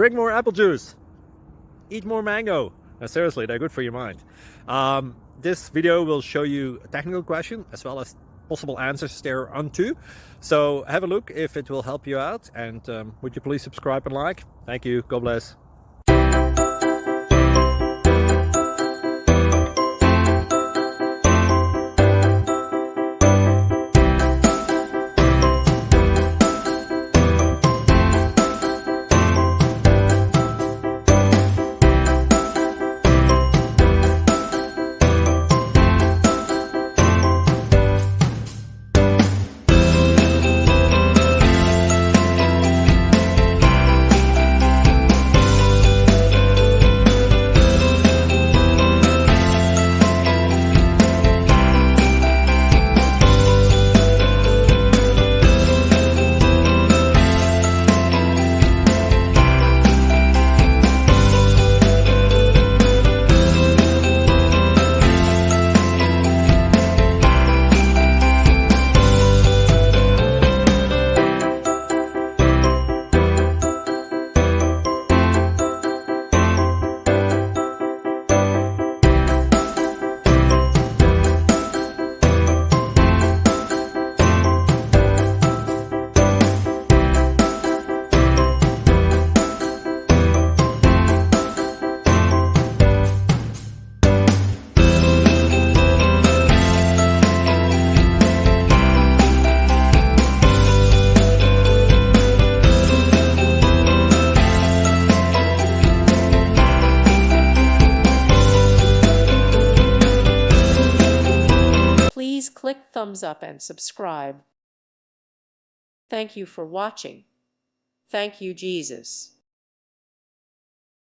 drink more apple juice, eat more mango. Now, seriously, they're good for your mind. This video will show you a technical question as well as possible answers thereunto. So have a look if it will help you out, and would you please subscribe and like? Thank you. God bless. Please click thumbs up and subscribe. Thank you for watching. Thank you, Jesus.